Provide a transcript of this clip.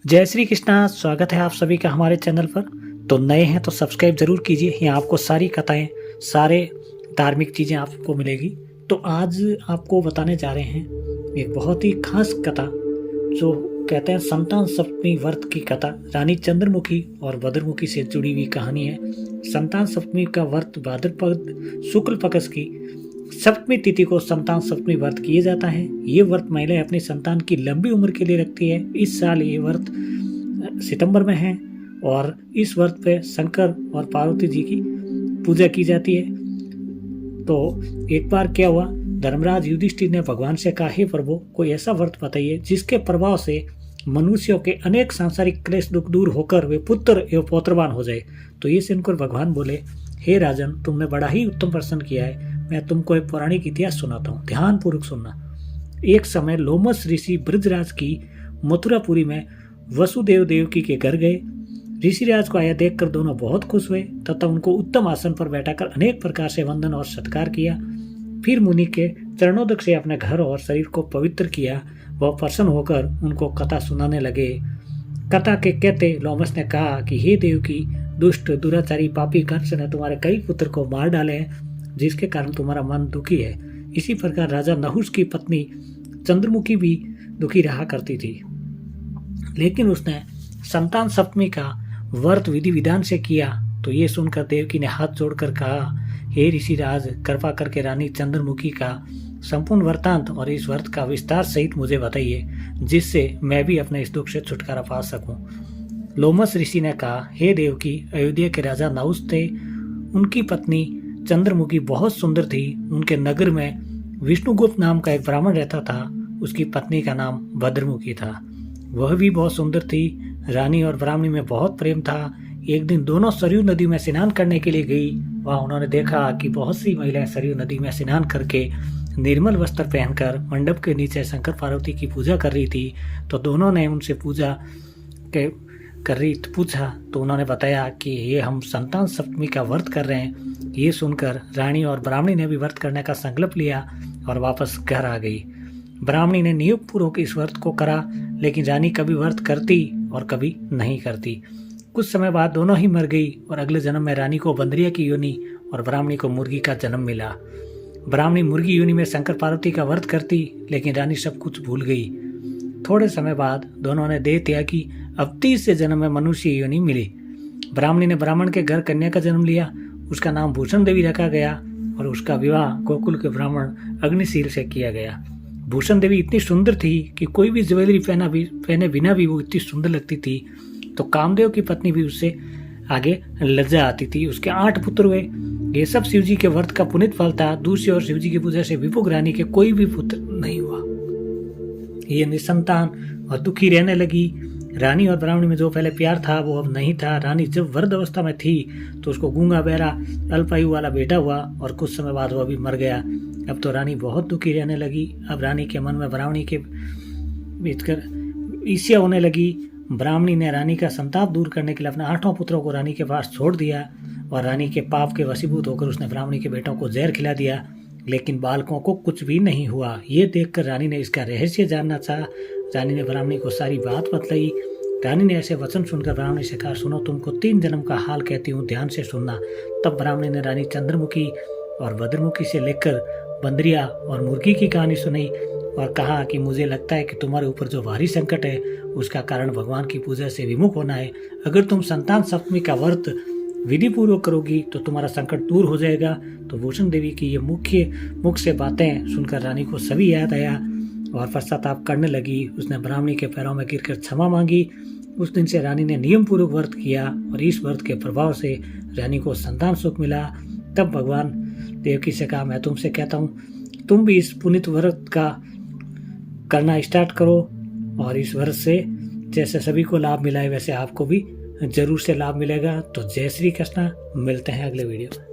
जय श्री कृष्णा। स्वागत है आप सभी का हमारे चैनल पर। तो नए हैं तो सब्सक्राइब जरूर कीजिए। यहाँ आपको सारी कथाएं, सारे धार्मिक चीज़ें आपको मिलेगी। तो आज आपको बताने जा रहे हैं एक बहुत ही खास कथा, जो कहते हैं संतान सप्तमी व्रत की कथा। रानी चंद्रमुखी और बद्रमुखी से जुड़ी हुई कहानी है। संतान सप्तमी का व्रत भाद्रपद शुक्ल पक्ष की सप्तमी तिथि को संतान सप्तमी व्रत किया जाता है। ये व्रत महिलाएं अपनी संतान की लंबी उम्र के लिए रखती है। इस साल ये व्रत सितंबर में है और इस व्रत पे शंकर और पार्वती जी की पूजा की जाती है। तो एक बार क्या हुआ, धर्मराज युधिष्ठिर ने भगवान से कहा, हे प्रभु, कोई ऐसा व्रत बताइए जिसके प्रभाव से मनुष्यों के अनेक सांसारिक क्लेश दुख दूर होकर वे पुत्र एवं पौत्रवान हो जाए। तो ये सुनकर भगवान बोले, हे राजन, तुमने बड़ा ही उत्तम प्रश्न किया है। मैं तुमको एक पौराणिक इतिहास सुनाता हूँ, ध्यान पूर्वक सुनना। एक समय लोमस ऋषि ब्रजराज की मथुरापुरी में वसुदेव देवकी के घर गए। ऋषिराज को आया देखकर दोनों बहुत खुश हुए तथा उनको उत्तम आसन पर बैठाकर अनेक प्रकार से वंदन और सत्कार किया। फिर मुनि के चरणोदक से अपने घर और शरीर को पवित्र किया। वह प्रसन्न होकर उनको कथा सुनाने लगे। कथा के कहते लोमस ने कहा कि हे देवकी, दुष्ट दुराचारी पापी कंस ने तुम्हारे कई पुत्र को मार डाले हैं, जिसके कारण तुम्हारा मन दुखी है। इसी प्रकार राजा नहुष की पत्नी चंद्रमुखी भी दुखी रहा करती थी, लेकिन उसने संतान सप्तमी का व्रत विधि विधान से किया। तो ये सुनकर देवकी ने हाथ जोड़कर कहा, हे ऋषिराज, कृपा करके रानी चंद्रमुखी का संपूर्ण वृत्तांत और इस व्रत का विस्तार सहित मुझे बताइए, जिससे मैं भी अपने इस दुख से छुटकारा पा सकूं। लोमस ऋषि ने कहा, हे देवकी, अयोध्या के राजा नहुष थे। उनकी पत्नी चंद्रमुखी बहुत सुंदर थी। उनके नगर में विष्णुगुप्त नाम का एक ब्राह्मण रहता था। उसकी पत्नी का नाम भद्रमुखी था। वह भी बहुत सुंदर थी। रानी और ब्राह्मणी में बहुत प्रेम था। एक दिन दोनों सरयू नदी में स्नान करने के लिए गई। वहां उन्होंने देखा कि बहुत सी महिलाएं सरयू नदी में स्नान करके निर्मल वस्त्र पहनकर मंडप के नीचे शंकर पार्वती की पूजा कर रही थी। तो दोनों ने उनसे पूजा कर रही पूछा तो उन्होंने बताया कि ये हम संतान सप्तमी का व्रत कर रहे हैं। ये सुनकर रानी और ब्राह्मणी ने भी व्रत करने का संकल्प लिया और वापस घर आ गई। ब्राह्मणी ने नियोग पूर्वक इस व्रत को करा, लेकिन रानी कभी व्रत करती और कभी नहीं करती। कुछ समय बाद दोनों ही मर गई और अगले जन्म में रानी को बंदरिया की योनि और ब्राह्मणी को मुर्गी का जन्म मिला। ब्राह्मणी मुर्गी योनि में शंकर पार्वती का व्रत करती, लेकिन रानी सब कुछ भूल गई। थोड़े समय बाद दोनों ने देह त्यागी। अब 30 से जन्म में मनुष्य योनि मिली। ब्राह्मणी ने ब्राह्मण के घर कन्या का जन्म लिया। उसका नाम भूषण देवी रखा गया और उसका विवाह गोकुल के ब्राह्मण अग्निशील से किया गया। भूषण देवी इतनी सुंदर थी कि कोई भी ज्वेलरी पहने बिना भी वो इतनी सुंदर लगती थी। तो कामदेव की पत्नी भी उससे आगे लज्जा आती थी। उसके 8 पुत्र हुए। ये सब शिवजी के व्रत का पुनित फल था। दूसरी ओर शिवजी की पूजा से विपुग रानी के कोई भी पुत्र नहीं हुआ। ये निसंतान और दुखी रहने लगी। रानी और ब्राह्मणी में जो पहले प्यार था वो अब नहीं था। रानी जब वृद्ध अवस्था में थी तो उसको गूंगा बहरा अल्पायु वाला बेटा हुआ और कुछ समय बाद वह भी मर गया। अब तो रानी बहुत दुखी रहने लगी। अब रानी के मन में ब्राह्मणी के बीतकर ईर्ष्या होने लगी। ब्राह्मणी ने रानी का संताप दूर करने के लिए अपने 8 पुत्रों को रानी के पास छोड़ दिया और रानी के पाप के वशीभूत होकर उसने ब्राह्मणी के बेटों को जहर खिला दिया, लेकिन बालकों को कुछ भी नहीं हुआ। ये देखकर रानी ने इसका रहस्य जानना चाहा। रानी ने ब्राह्मणी को सारी बात बतलाई। रानी ने ऐसे वचन सुनकर ब्राह्मणी से कहा, सुनो, तुमको 3 जन्म का हाल कहती हूँ, ध्यान से सुनना। तब ब्राह्मणी ने रानी चंद्रमुखी और भद्रमुखी से लेकर बंदरिया और मुर्गी की कहानी सुनाई और कहा कि मुझे लगता है कि तुम्हारे ऊपर जो भारी संकट है उसका कारण भगवान की पूजा से विमुख होना है। अगर तुम संतान सप्तमी का व्रत विधि पूर्वक करोगी तो तुम्हारा संकट दूर हो जाएगा। तो भूषण देवी की ये मुख से बातें सुनकर रानी को सभी याद आया और पश्चाताप करने लगी। उसने ब्राह्मणी के पैरों में गिरकर क्षमा मांगी। उस दिन से रानी ने नियम पूर्वक व्रत किया और इस व्रत के प्रभाव से रानी को संतान सुख मिला। तब भगवान देवकी से कहा, मैं तुमसे कहता हूँ, तुम भी इस पुनित व्रत का करना स्टार्ट करो और इस व्रत से जैसे सभी को लाभ मिला है वैसे आपको भी जरूर से लाभ मिलेगा। तो जय श्री कृष्णा। मिलते हैं अगले वीडियो में।